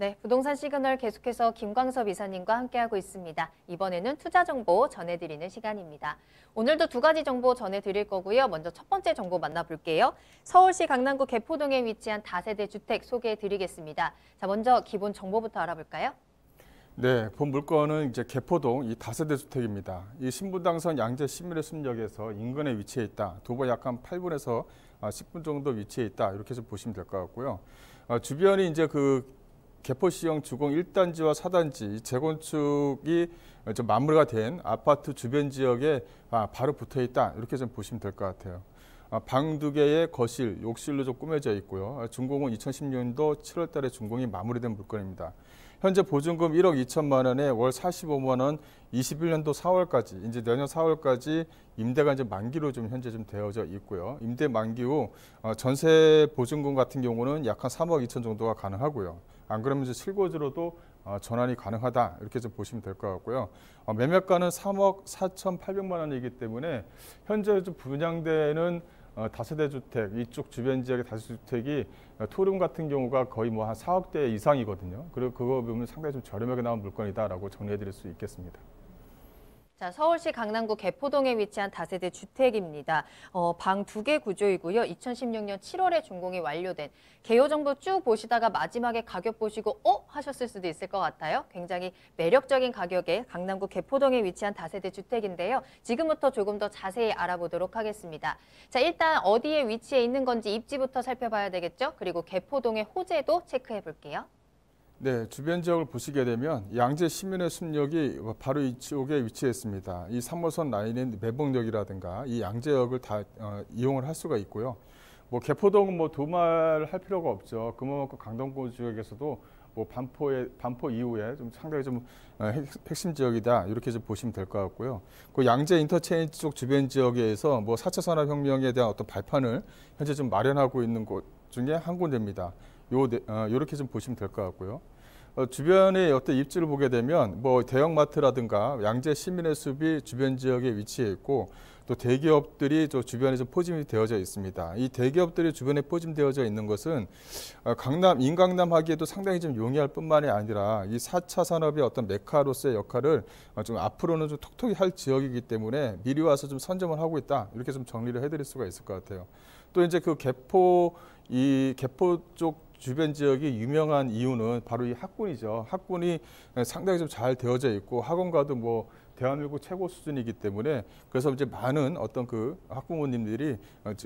네, 부동산 시그널 계속해서 김광섭 이사님과 함께하고 있습니다. 이번에는 투자 정보 전해드리는 시간입니다. 오늘도 두 가지 정보 전해드릴 거고요. 먼저 첫 번째 정보 만나볼게요. 서울시 강남구 개포동에 위치한 다세대 주택 소개해드리겠습니다. 자, 먼저 기본 정보부터 알아볼까요? 네, 본 물건은 이제 개포동 이 다세대 주택입니다. 이 신분당선 양재 신미래 숲역에서 인근에 위치해 있다. 도보 약 한 8분에서 10분 정도 위치해 있다. 이렇게 좀 보시면 될 것 같고요. 주변이 이제 그 개포시형 주공 1단지와 4단지 재건축이 좀 마무리가 된 아파트 주변 지역에 바로 붙어 있다. 이렇게 좀 보시면 될 것 같아요. 방 2개의 거실, 욕실로 좀 꾸며져 있고요. 준공은 2016년도 7월 달에 준공이 마무리된 물건입니다. 현재 보증금 1억 2천만 원에 월 45만 원, 21년도 4월까지, 이제 내년 4월까지 임대가 이제 만기로 좀 현재 좀 되어져 있고요. 임대 만기 후 전세 보증금 같은 경우는 약 한 3억 2천 정도가 가능하고요. 안 그러면 이제 실거주로도 전환이 가능하다. 이렇게 좀 보시면 될 것 같고요. 매매가는 3억 4,800만 원이기 때문에 현재 좀 분양되는 다세대 주택, 이쪽 주변 지역의 다세대 주택이 토룸 같은 경우가 거의 뭐 한 4억대 이상이거든요. 그리고 그거 보면 상당히 좀 저렴하게 나온 물건이다라고 정리해 드릴 수 있겠습니다. 자, 서울시 강남구 개포동에 위치한 다세대 주택입니다. 방 2개 구조이고요. 2016년 7월에 준공이 완료된 개요 정보 쭉 보시다가 마지막에 가격 보시고 하셨을 수도 있을 것 같아요. 굉장히 매력적인 가격에 강남구 개포동에 위치한 다세대 주택인데요. 지금부터 조금 더 자세히 알아보도록 하겠습니다. 자, 일단 어디에 위치해 있는 건지 입지부터 살펴봐야 되겠죠. 그리고 개포동의 호재도 체크해 볼게요. 네, 주변 지역을 보시게 되면 양재 시민의 숲역이 바로 이쪽에 위치해 있습니다. 이 3호선 라인인 매봉역이라든가 이 양재역을 다 이용을 할 수가 있고요. 뭐 개포동은 뭐 두말할 필요가 없죠. 그만큼 강동구 지역에서도 뭐 반포 이후에 좀 상당히 좀 핵심 지역이다 이렇게 좀 보시면 될 것 같고요. 그 양재 인터체인지 쪽 주변 지역에서 뭐 4차 산업혁명에 대한 어떤 발판을 현재 좀 마련하고 있는 곳 중에 한 군데입니다. 요렇게 좀 보시면 될 것 같고요. 주변의 어떤 입지를 보게 되면 뭐 대형마트라든가 양재 시민의 숲이 주변 지역에 위치해 있고 또 대기업들이 저 주변에 좀 포진이 되어져 있습니다. 이 대기업들이 주변에 포진되어져 있는 것은 인강남 하기에도 상당히 좀 용이할 뿐만이 아니라 이 4차 산업의 어떤 메카로서의 역할을 좀 앞으로는 좀 톡톡히 할 지역이기 때문에 미리 와서 좀 선점을 하고 있다. 이렇게 좀 정리를 해드릴 수가 있을 것 같아요. 또 이제 그 개포 쪽 주변 지역이 유명한 이유는 바로 이 학군이죠. 학군이 상당히 좀 잘 되어져 있고 학원가도 뭐 대한민국 최고 수준이기 때문에 그래서 이제 많은 어떤 그 학부모님들이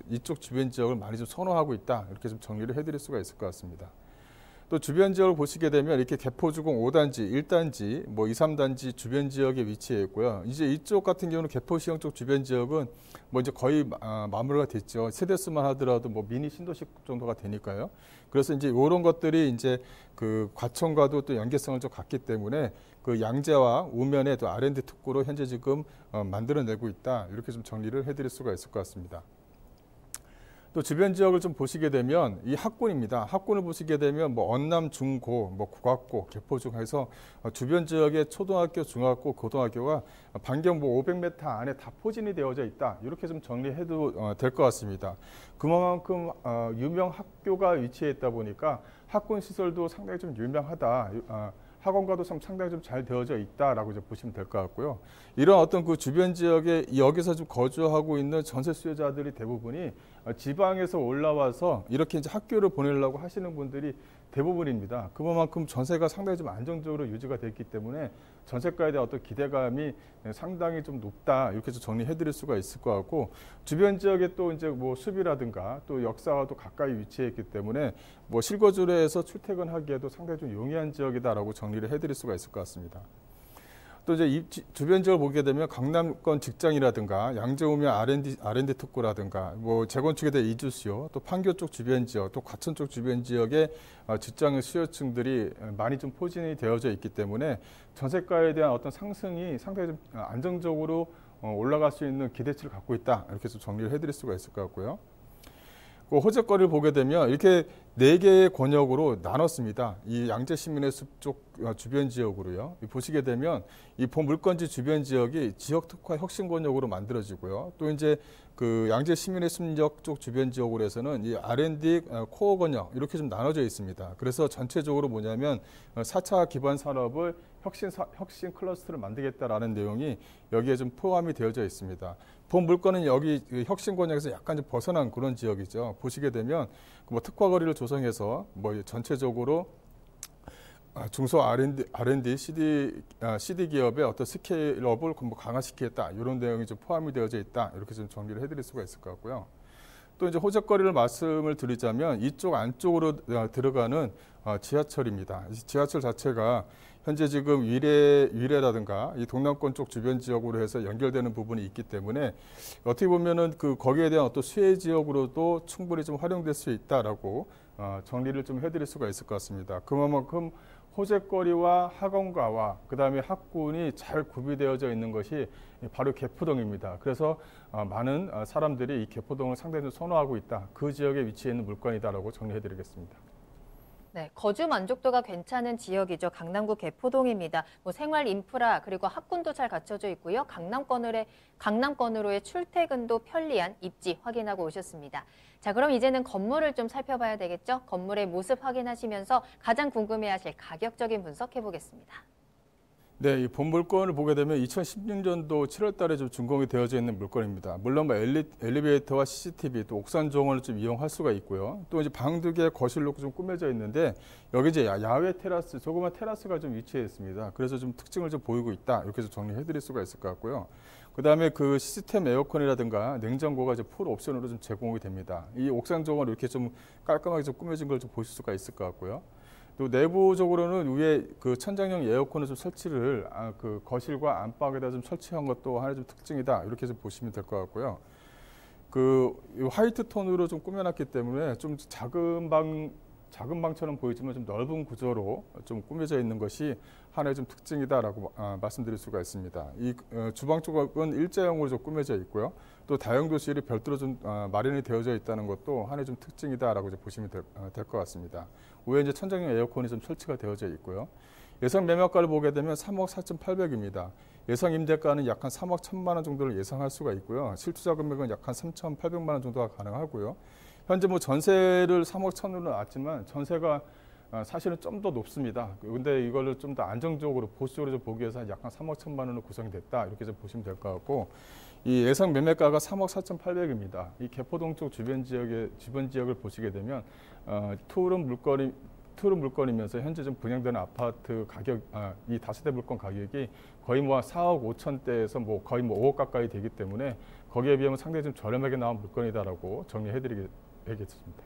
이쪽 주변 지역을 많이 좀 선호하고 있다. 이렇게 좀 정리를 해드릴 수가 있을 것 같습니다. 또 주변 지역을 보시게 되면 이렇게 개포주공 5단지, 1단지, 뭐 2, 3단지 주변 지역에 위치해 있고요. 이제 이쪽 같은 경우는 개포시형 쪽 주변 지역은 뭐 이제 거의 마무리가 됐죠. 세대수만 하더라도 뭐 미니 신도시 정도가 되니까요. 그래서 이제 이런 것들이 이제 그 과천과도 또 연계성을 좀 갖기 때문에 그 양재와 우면의 또 R&D 특구로 현재 지금 만들어내고 있다. 이렇게 좀 정리를 해드릴 수가 있을 것 같습니다. 또 주변 지역을 좀 보시게 되면 이 학군입니다. 학군을 보시게 되면 뭐 언남, 중고, 뭐 국악고, 개포 중 해서 주변 지역의 초등학교, 중학교, 고등학교가 반경 뭐 500m 안에 다 포진이 되어져 있다. 이렇게 좀 정리해도 될 것 같습니다. 그만큼 유명 학교가 위치해 있다 보니까 학군 시설도 상당히 좀 유명하다. 학원과도 상당히 좀 잘 되어져 있다라고 이제 보시면 될 것 같고요. 이런 어떤 그 주변 지역에 여기서 좀 거주하고 있는 전세 수요자들이 대부분이 지방에서 올라와서 이렇게 이제 학교를 보내려고 하시는 분들이 대부분입니다. 그만큼 전세가 상당히 좀 안정적으로 유지가 됐기 때문에 전세가에 대한 어떤 기대감이 상당히 좀 높다 이렇게 좀 정리해드릴 수가 있을 것 같고 주변 지역에 또 이제 뭐 숲이라든가 또 역사와 또 가까이 위치해 있기 때문에 뭐 실거주로 해서 출퇴근하기에도 상당히 좀 용이한 지역이다라고 정리를 해드릴 수가 있을 것 같습니다. 또 이제 주변 지역을 보게 되면 강남권 직장이라든가 양재우면 R&D 특구라든가 뭐 재건축에 대한 이주 수요, 또 판교 쪽 주변 지역, 또 과천 쪽 주변 지역에 직장 수요층들이 많이 좀 포진이 되어져 있기 때문에 전세가에 대한 어떤 상승이 상당히 좀 안정적으로 올라갈 수 있는 기대치를 갖고 있다. 이렇게 좀 정리를 해드릴 수가 있을 것 같고요. 그 호재거리를 보게 되면 이렇게 4개의 권역으로 나눴습니다. 이 양재 시민의 숲 쪽 주변 지역으로요. 보시게 되면 이 본 물건지 주변 지역이 지역 특화 혁신 권역으로 만들어지고요. 또 이제 그 양재 시민의 숲역 쪽 주변 지역으로 해서는 이 R&D 코어 권역 이렇게 좀 나눠져 있습니다. 그래서 전체적으로 뭐냐면 4차 기반 산업을 혁신 클러스터를 만들겠다라는 내용이 여기에 좀 포함이 되어져 있습니다. 본 물건은 여기 혁신 권역에서 약간 좀 벗어난 그런 지역이죠. 보시게 되면 뭐 특화 거리를 조성해서 뭐 전체적으로 중소 R&D CD 기업의 어떤 스케일업을 뭐 강화시키겠다 이런 내용이 좀 포함이 되어져 있다 이렇게 좀 정리를 해드릴 수가 있을 것 같고요. 또 이제 호재거리를 말씀을 드리자면 이쪽 안쪽으로 들어가는 지하철입니다. 지하철 자체가 현재 지금 위례라든가 이 동남권 쪽 주변 지역으로 해서 연결되는 부분이 있기 때문에 어떻게 보면은 그 거기에 대한 어떤 수혜 지역으로도 충분히 좀 활용될 수 있다라고 정리를 좀 해드릴 수가 있을 것 같습니다. 그만큼 호재거리와 학원가와 그다음에 학군이 잘 구비되어져 있는 것이 바로 개포동입니다. 그래서 많은 사람들이 이 개포동을 상당히 좀 선호하고 있다. 그 지역에 위치해 있는 물건이다라고 정리해드리겠습니다. 네, 거주 만족도가 괜찮은 지역이죠. 강남구 개포동입니다. 뭐 생활 인프라 그리고 학군도 잘 갖춰져 있고요. 강남권으로의 출퇴근도 편리한 입지 확인하고 오셨습니다. 자, 그럼 이제는 건물을 좀 살펴봐야 되겠죠? 건물의 모습 확인하시면서 가장 궁금해하실 가격적인 분석해 보겠습니다. 네, 이 본 물건을 보게 되면 2016년도 7월 달에 좀 준공이 되어져 있는 물건입니다. 물론 뭐 엘리베이터와 CCTV 또 옥상 정원을 좀 이용할 수가 있고요. 또 이제 방 2개 거실로 좀 꾸며져 있는데 여기 이제 야외 테라스, 조그만 테라스가 좀 위치해 있습니다. 그래서 좀 특징을 좀 보이고 있다. 이렇게 좀 정리해 드릴 수가 있을 것 같고요. 그다음에 그 시스템 에어컨이라든가 냉장고가 이제 풀 옵션으로 좀 제공이 됩니다. 이 옥상 정원 이렇게 좀 깔끔하게 좀 꾸며진 걸 좀 보실 수가 있을 것 같고요. 또 내부적으로는 위에 그 천장형 에어컨을 좀 설치를 그 거실과 안방에다 좀 설치한 것도 하나의 좀 특징이다 이렇게 좀 보시면 될 것 같고요. 그 화이트 톤으로 좀 꾸며놨기 때문에 좀 작은 방처럼 보이지만 좀 넓은 구조로 좀 꾸며져 있는 것이 하나의 좀 특징이다라고 말씀드릴 수가 있습니다. 이 주방 쪽은 일자형으로 좀 꾸며져 있고요. 또 다용도실이 별도로 좀 마련이 되어져 있다는 것도 하나의 좀 특징이다라고 이제 보시면 될 것 같습니다. 위에 이제 천장형 에어컨이 좀 설치가 되어져 있고요. 예상 매매가를 보게 되면 3억 4,800입니다. 예상 임대가는 약 한 3억 1,000만 원 정도를 예상할 수가 있고요. 실투자 금액은 약 한 3,800만 원 정도가 가능하고요. 현재 뭐 전세를 3억 1,000으로 나왔지만 전세가 사실은 좀 더 높습니다. 근데 이거를 좀 더 안정적으로 보수적으로 좀 보기 위해서 약 한 3억 1,000만 원으로 구성이 됐다. 이렇게 좀 보시면 될 것 같고 이 예상 매매가가 3억 4,800입니다. 이 개포동 쪽 주변 지역을 보시게 되면 투룸 물건이면서 현재 좀 분양되는 아파트 가격, 이 다세대 물건 가격이 거의 뭐 4억 5천대에서 뭐 거의 뭐 5억 가까이 되기 때문에 거기에 비하면 상당히 좀 저렴하게 나온 물건이다라고 정리해드리겠습니다.